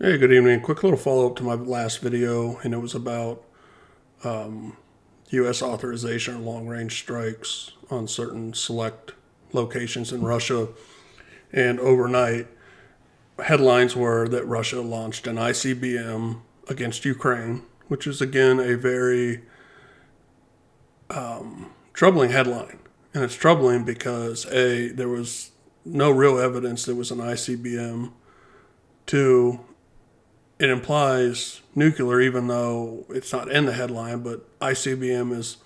Hey, good evening. Quick little follow-up to my last video, and it was about U.S. authorization of long-range strikes on certain select locations in Russia. And overnight, headlines were that Russia launched an ICBM against Ukraine, which is, again, a very troubling headline. And it's troubling because, A, there was no real evidence there was an ICBM. Two, it implies nuclear, even though it's not in the headline, but ICBM is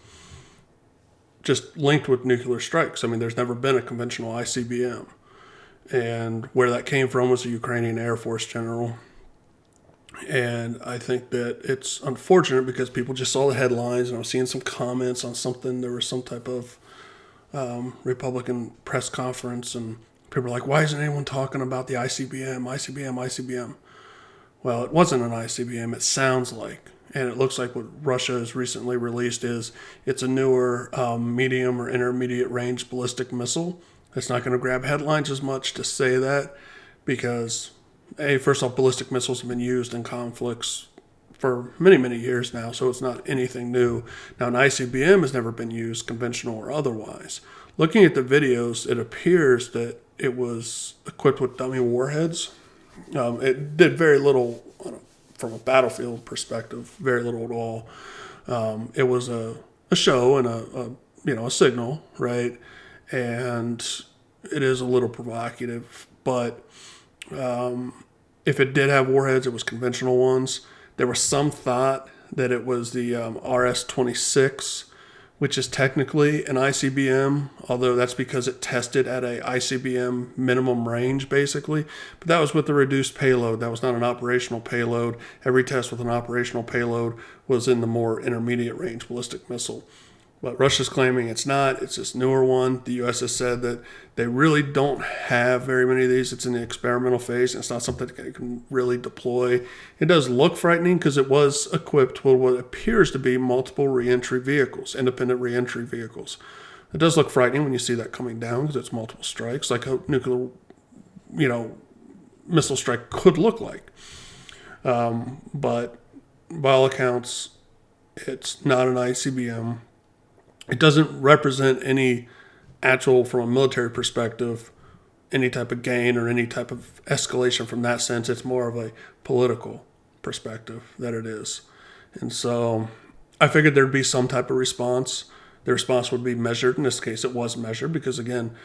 just linked with nuclear strikes. I mean, there's never been a conventional ICBM. And where that came from was a Ukrainian Air Force general. And I think that it's unfortunate because people just saw the headlines, and I was seeing some comments on something. There was some type of Republican press conference, and people were like, why isn't anyone talking about the ICBM, ICBM, ICBM? Well, it wasn't an ICBM, it sounds like. And it looks like what Russia has recently released is it's a newer medium or intermediate range ballistic missile. It's not going to grab headlines as much to say that because, first off, ballistic missiles have been used in conflicts for many, many years now, so it's not anything new. Now, an ICBM has never been used, conventional or otherwise. Looking at the videos, it appears that it was equipped with dummy warheads. It did very little from a battlefield perspective, very little at all. It was a show and a signal, right? And it is a little provocative, but if it did have warheads, it was conventional ones. There was some thought that it was the RS-26, which is technically an ICBM, although that's because it tested at a ICBM minimum range, basically. But that was with the reduced payload. That was not an operational payload. Every test with an operational payload was in the more intermediate range ballistic missile. But Russia's claiming it's not. It's this newer one. The U.S. has said that they really don't have very many of these. It's in the experimental phase. It's not something that they can really deploy. It does look frightening because it was equipped with what appears to be multiple reentry vehicles, independent reentry vehicles. It does look frightening when you see that coming down because it's multiple strikes, like a nuclear, missile strike could look like. But by all accounts, it's not an ICBM. It doesn't represent any actual, from a military perspective, any type of gain or any type of escalation from that sense. It's more of a political perspective that it is. And so I figured there'd be some type of response. The response would be measured. In this case, it was measured because, again,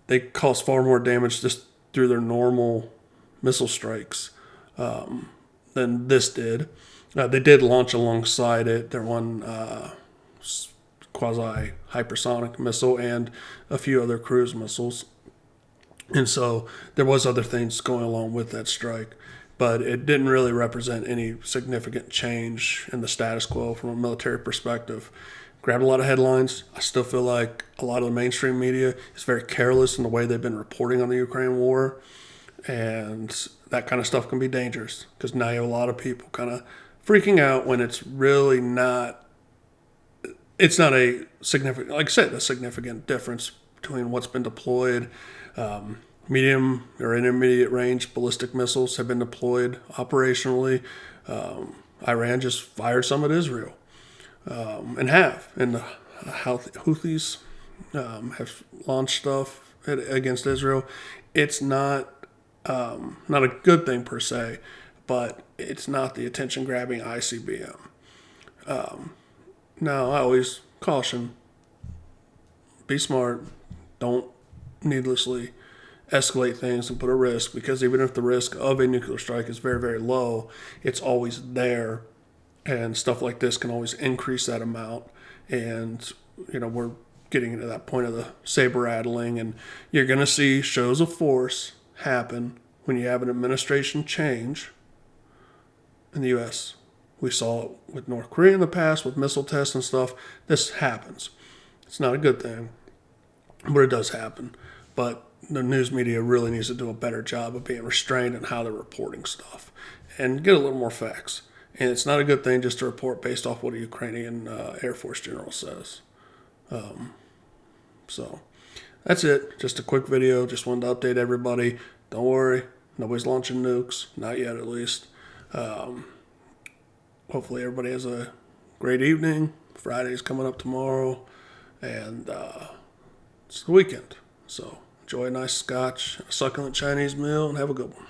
they cause far more damage just through their normal missile strikes than this did. They did launch alongside it. Their one quasi-hypersonic missile and a few other cruise missiles. And so there was other things going along with that strike, but it didn't really represent any significant change in the status quo from a military perspective. Grabbed a lot of headlines. I still feel like a lot of the mainstream media is very careless in the way they've been reporting on the Ukraine war, and that kind of stuff can be dangerous because now you have a lot of people kind of freaking out when it's really not. It's not a significant, like I said, a significant difference between what's been deployed. Medium or intermediate range ballistic missiles have been deployed operationally. Iran just fired some at Israel and have. And the Houthis have launched stuff against Israel. It's not a good thing per se, but it's not the attention-grabbing ICBM. Now, I always caution, be smart, don't needlessly escalate things and put a risk, because even if the risk of a nuclear strike is very, very low, it's always there, and stuff like this can always increase that amount. And, we're getting to that point of the saber rattling, and you're going to see shows of force happen when you have an administration change in the U.S. We saw it with North Korea in the past with missile tests and stuff. This happens. It's not a good thing, but it does happen. But the news media really needs to do a better job of being restrained in how they're reporting stuff and get a little more facts. And it's not a good thing just to report based off what a Ukrainian Air Force general says. So that's it. Just a quick video. Just wanted to update everybody. Don't worry. Nobody's launching nukes. Not yet, at least. Hopefully, everybody has a great evening. Friday's coming up tomorrow, and it's the weekend. So enjoy a nice scotch, a succulent Chinese meal, and have a good one.